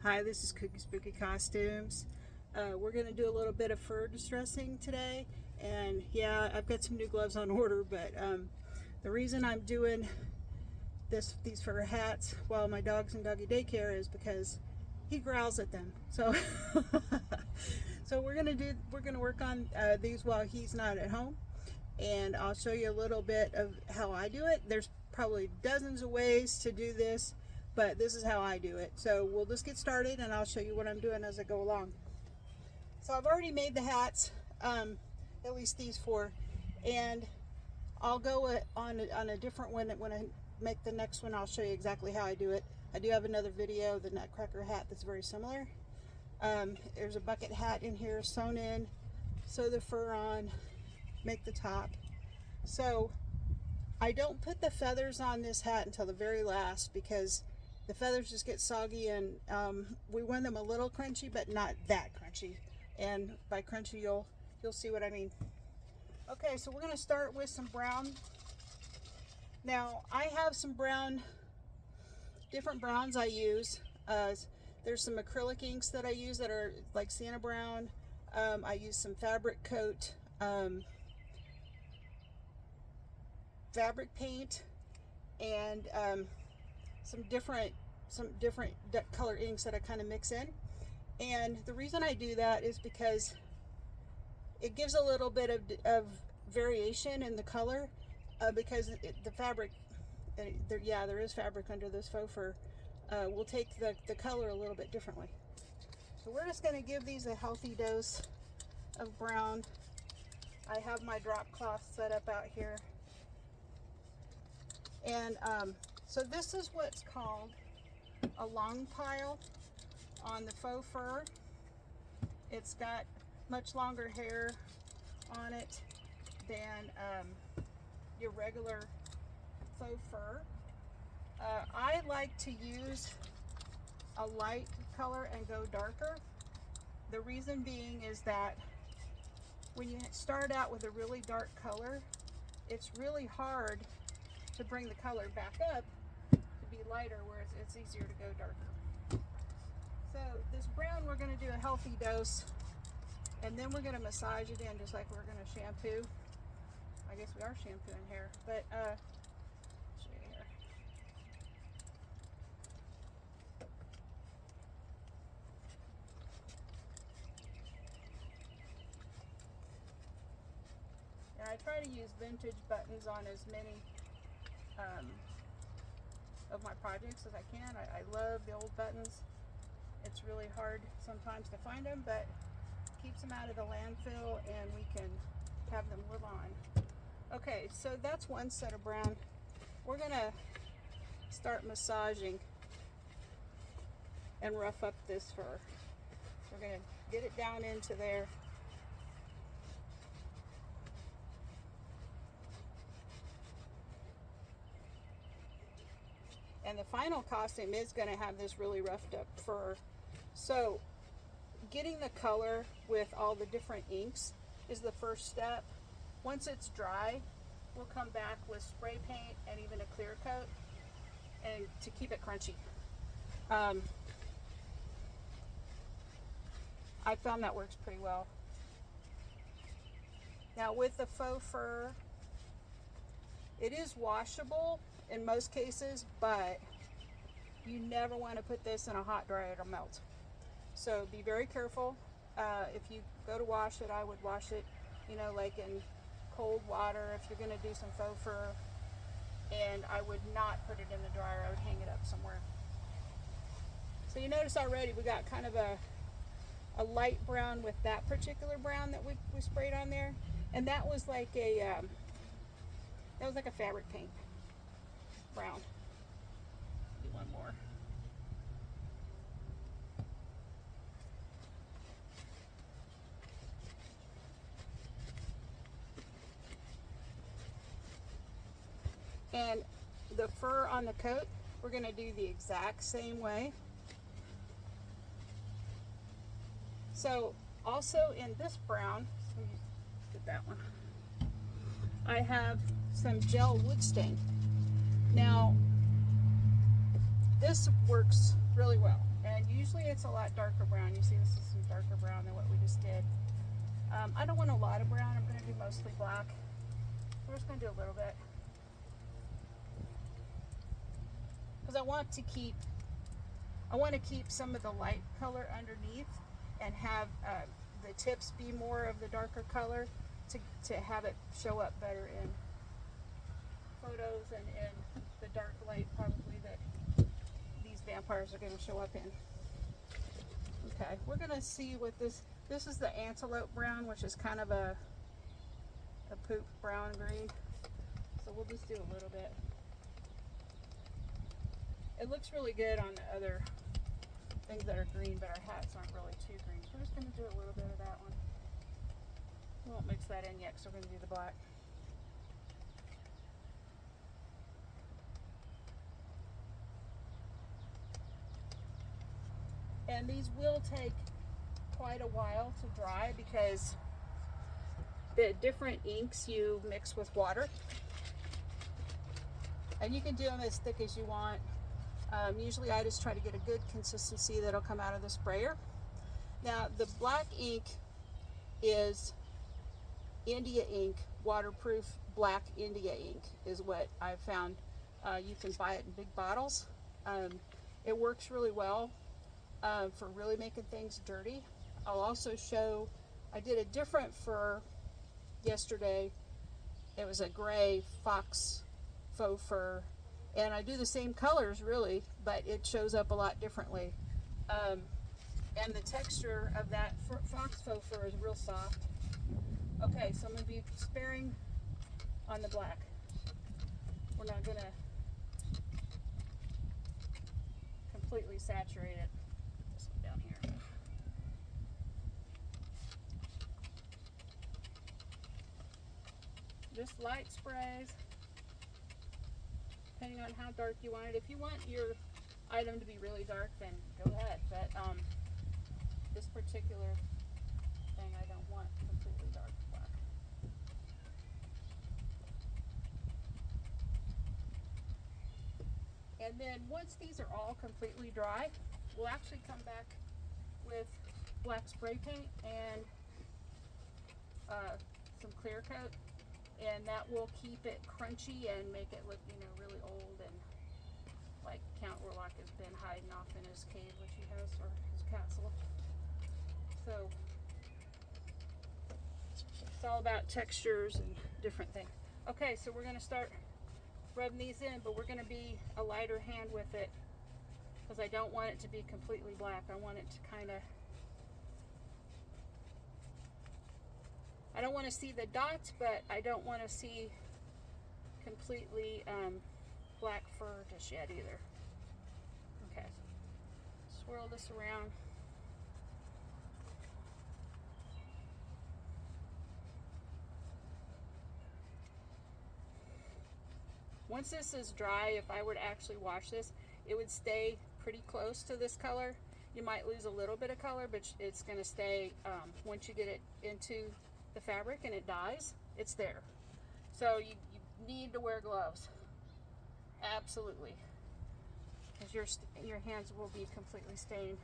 Hi, this is Cookie Spooky Costumes. We're going to do a little bit of fur distressing today. And yeah, I've got some new gloves on order, but the reason I'm doing these fur hats while my dog's in doggy daycare is because he growls at them. So so we're going to work on these while he's not at home. And I'll show you a little bit of how I do it. There's probably dozens of ways to do this, but this is how I do it. So we'll just get started and I'll show you what I'm doing as I go along. So I've already made the hats, at least these four, and I'll go on a different one. When I make the next one, I'll show you exactly how I do it. I do have another video, the Nutcracker hat, that's very similar. There's a bucket hat in here sewn in, sew the fur on, make the top. So I don't put the feathers on this hat until the very last because the feathers just get soggy, and we want them a little crunchy, but not that crunchy. And by crunchy, you'll see what I mean. Okay, so we're going to start with some brown. Now I have some different browns I use. There's some acrylic inks that I use that are like sienna brown. I use some fabric coat, fabric paint, and some different color inks that I kind of mix in. And the reason I do that is because it gives a little bit of variation in the color, because the fabric, there is fabric under this faux fur, will take the color a little bit differently. So we're just going to give these a healthy dose of brown. I have my drop cloth set up out here. And so this is what's called a long pile on the faux fur. It's got much longer hair on it than your regular faux fur. I like to use a light color and go darker. The reason being is that when you start out with a really dark color, it's really hard to bring the color back up to be lighter, where it's easier to go darker. So this brown, we're going to do a healthy dose, and then we're going to massage it in just like we're going to shampoo. I guess we are shampooing hair, but I'll show you here. And I try to use vintage buttons on as many of my projects as I can. I love the old buttons. It's really hard sometimes to find them, but keeps them out of the landfill and we can have them live on. Okay, so that's one set of brown. We're gonna start massaging and rough up this fur. We're gonna get it down into there. And the final costume is going to have this really roughed up fur. So getting the color with all the different inks is the first step. Once it's dry, we'll come back with spray paint and even a clear coat, and to keep it crunchy. I found that works pretty well. Now with the faux fur, it is washable in most cases, but you never want to put this in a hot dryer, it'll melt. So be very careful. If you go to wash it, I would wash it, like in cold water if you're going to do some faux fur, and I would not put it in the dryer. I would hang it up somewhere. So you notice already we got kind of a light brown with that particular brown that we sprayed on there, and that was like a fabric paint brown. Do one more. And the fur on the coat, we're going to do the exact same way. So also in this brown, let me get that one, I have some gel wood stain. Now this works really well. And usually it's a lot darker brown. You see this is some darker brown than what we just did. I don't want a lot of brown. I'm going to do mostly black. We're just going to do a little bit. Because I want to keep some of the light color underneath and have the tips be more of the darker color to have it show up better in photos and in the dark light probably that these vampires are going to show up in. Okay, we're going to see what this is the antelope brown, which is kind of a poop brown green. So we'll just do a little bit. It looks really good on the other things that are green, but our hats aren't really too green. So we're just going to do a little bit of that one. We won't mix that in yet because we're going to do the black. And these will take quite a while to dry because the different inks you mix with water. And you can do them as thick as you want. Usually I just try to get a good consistency that'll come out of the sprayer. Now the black ink is India ink, waterproof black India ink is what I've found. You can buy it in big bottles. It works really well for really making things dirty. I'll also show, I did a different fur yesterday. It was a gray fox faux fur, and I do the same colors really, but it shows up a lot differently. And the texture of that fox faux fur is real soft. Okay, so I'm going to be sparing on the black. We're not going to completely saturate it. This one down here. Just light sprays, depending on how dark you want it. If you want your item to be really dark, then go ahead. But this particular thing, I don't want completely dark black. And then once these are all completely dry, we'll actually come back with black spray paint and some clear coat, and that will keep it crunchy and make it look, you know, really old and like Count Orlok has been hiding off in his cave, which he has, or his castle. So it's all about textures and different things. Okay, so we're going to start rubbing these in, but we're going to be a lighter hand with it because I don't want it to be completely black. I want it to kind of, I don't want to see the dots, but I don't want to see completely black fur just yet either. Okay, swirl this around. Once this is dry, if I were to actually wash this, it would stay pretty close to this color. You might lose a little bit of color, but it's going to stay, once you get it into the fabric and it dyes, it's there. So you need to wear gloves. Absolutely. Because your hands will be completely stained.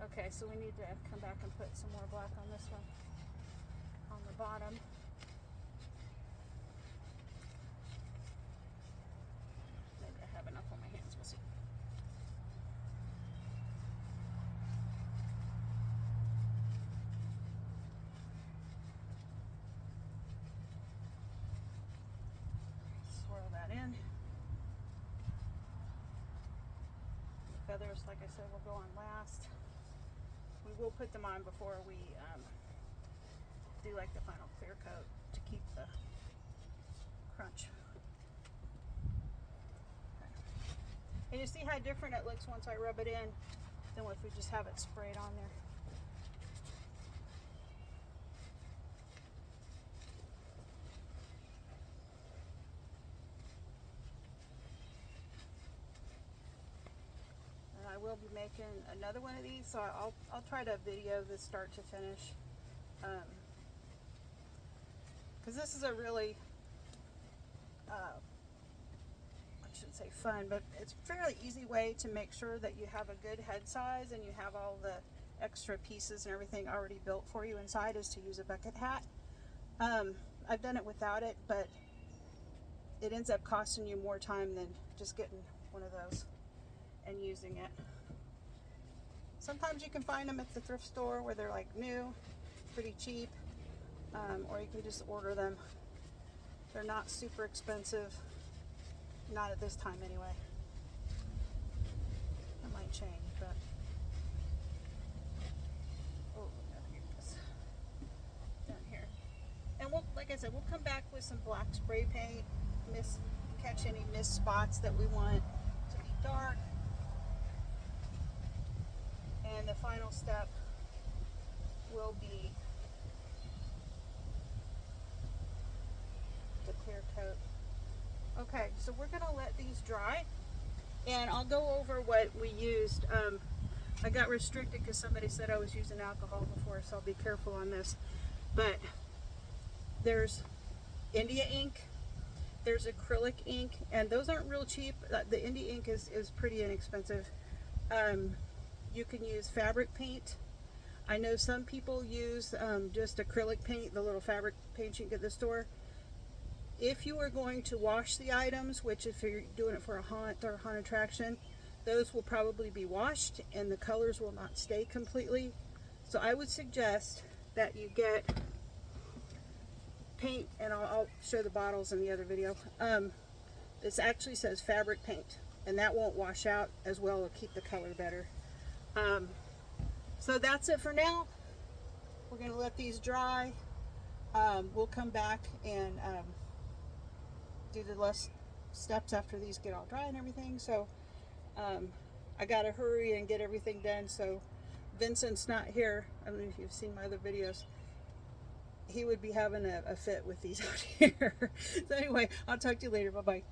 Okay, so we need to come back and put some more black on this one, on the bottom. Maybe I have enough on my hands, we'll see. Swirl that in. Feathers, like I said, will go on last. We will put them on before we do like the final clear coat to keep the crunch. Okay. And you see how different it looks once I rub it in than if we just have it sprayed on there. I will be making another one of these, so I'll try to video this start to finish, because this is a really what shouldn't say fun, but it's a fairly easy way to make sure that you have a good head size and you have all the extra pieces and everything already built for you inside, is to use a bucket hat. I've done it without it, but it ends up costing you more time than just getting one of those and using it. Sometimes you can find them at the thrift store where they're like new, pretty cheap, or you can just order them. They're not super expensive, not at this time anyway. That might change, but oh, down here. And we'll, like I said, we'll come back with some black spray paint, catch any mist spots that we want to be dark. And the final step will be the clear coat. Okay, so we're gonna let these dry, and I'll go over what we used. I got restricted because somebody said I was using alcohol before, so I'll be careful on this. But there's India ink, there's acrylic ink, and those aren't real cheap. The India ink is pretty inexpensive. You can use fabric paint. I know some people use just acrylic paint, the little fabric paint you can get at the store. If you are going to wash the items, which if you're doing it for a haunt or a haunt attraction, those will probably be washed and the colors will not stay completely. So I would suggest that you get paint, and I'll show the bottles in the other video. This actually says fabric paint, and that won't wash out as well, it'll keep the color better. So that's it for now. We're going to let these dry. We'll come back and do the last steps after these get all dry and everything. So I got to hurry and get everything done. So Vincent's not here. I don't know if you've seen my other videos. He would be having a fit with these out here. So anyway, I'll talk to you later. Bye-bye.